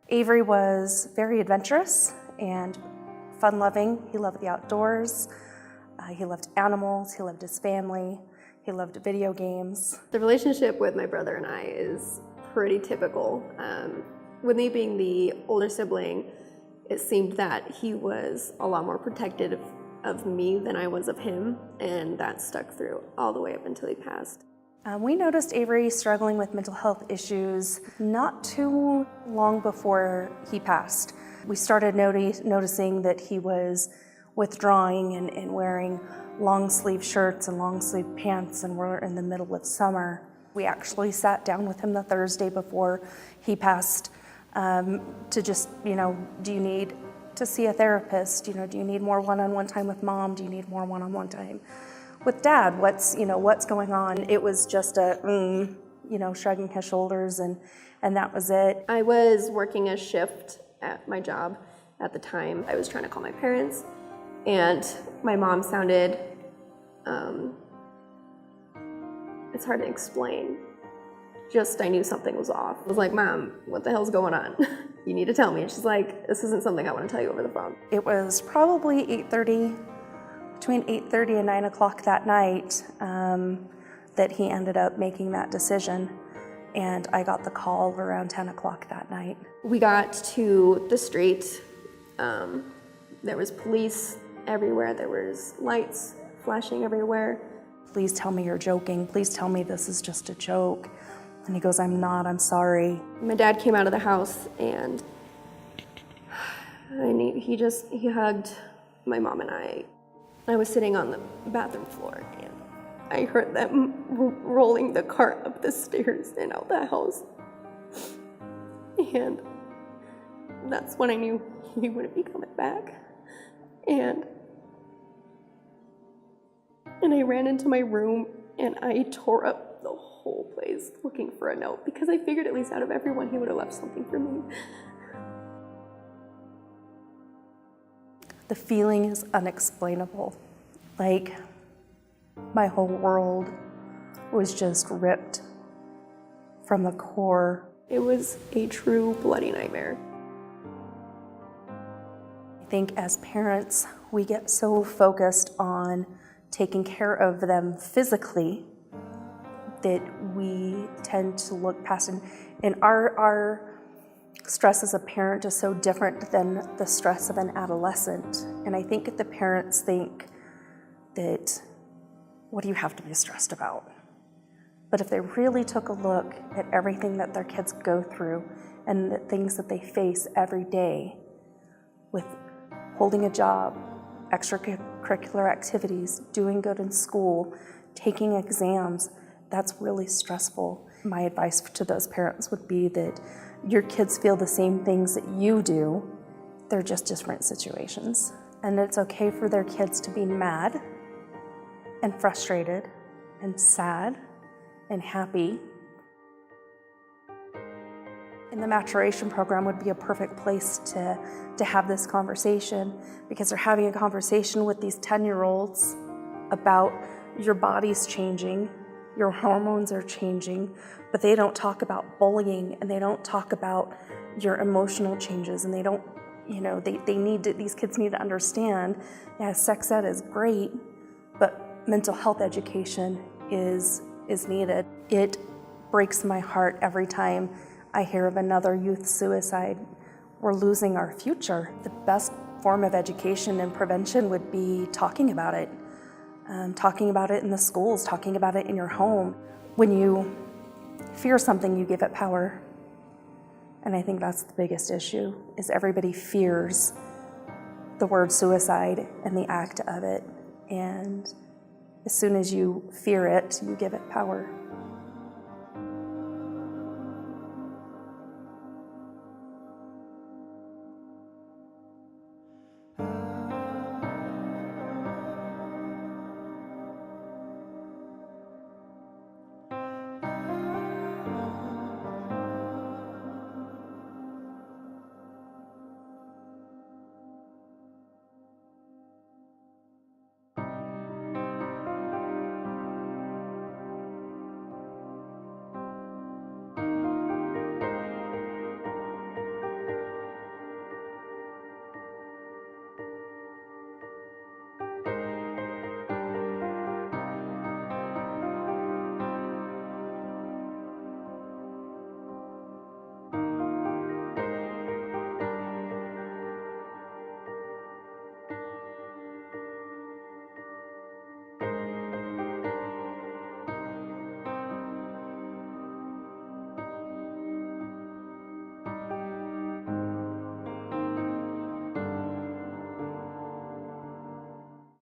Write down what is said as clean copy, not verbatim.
Avery was very adventurous and fun-loving. He loved the outdoors. He loved animals. He loved his family. He loved video games. The relationship with my brother and I is pretty typical. With me being the older sibling, it seemed that he was a lot more protective of me than I was of him, and that stuck through all the way up until he passed. We noticed Avery struggling with mental health issues not too long before he passed. We started noticing that he was withdrawing and wearing long sleeve shirts and long sleeve pants, and we're in the middle of summer. We actually sat down with him the Thursday before he passed to just, do you need to see a therapist? Do you need more one-on-one time with mom? Do you need more one-on-one time with dad? What's going on? It was just a, shrugging his shoulders, and that was it. I was working a shift at my job at the time. I was trying to call my parents, and my mom sounded, it's hard to explain. Just, I knew something was off. I was like, Mom, what the hell's going on? You need to tell me. And she's like, this isn't something I want to tell you over the phone. It was probably between 8:30 and 9 o'clock that night that he ended up making that decision. And I got the call around 10 o'clock that night. We got to the street. There was police everywhere. There was lights flashing everywhere. Please tell me you're joking. Please tell me this is just a joke. And he goes, I'm not, I'm sorry. My dad came out of the house, and he hugged my mom and I. I was sitting on the bathroom floor, and I heard them rolling the cart up the stairs and out the house. And that's when I knew he wouldn't be coming back. And I ran into my room, and I tore up the whole place looking for a note, because I figured at least out of everyone he would have left something for me. The feeling is unexplainable. Like, my whole world was just ripped from the core. It was a true bloody nightmare. I think as parents, we get so focused on taking care of them physically that we tend to look past, and our stress as a parent is so different than the stress of an adolescent. And I think that the parents think that, what do you have to be stressed about? But if they really took a look at everything that their kids go through and the things that they face every day with holding a job, extracurricular activities, doing good in school, taking exams, that's really stressful. My advice to those parents would be that your kids feel the same things that you do. They're just different situations. And it's okay for their kids to be mad and frustrated and sad and happy. And the maturation program would be a perfect place to have this conversation, because they're having a conversation with these 10-year-olds about your body's changing, your hormones are changing, but they don't talk about bullying, and they don't talk about your emotional changes, and they don't, these kids need to understand, sex ed is great, but mental health education is needed. It breaks my heart every time I hear of another youth suicide. We're losing our future. The best form of education and prevention would be talking about it. Talking about it in the schools, talking about it in your home. When you fear something, you give it power. And I think that's the biggest issue, is everybody fears the word suicide and the act of it. And as soon as you fear it, you give it power.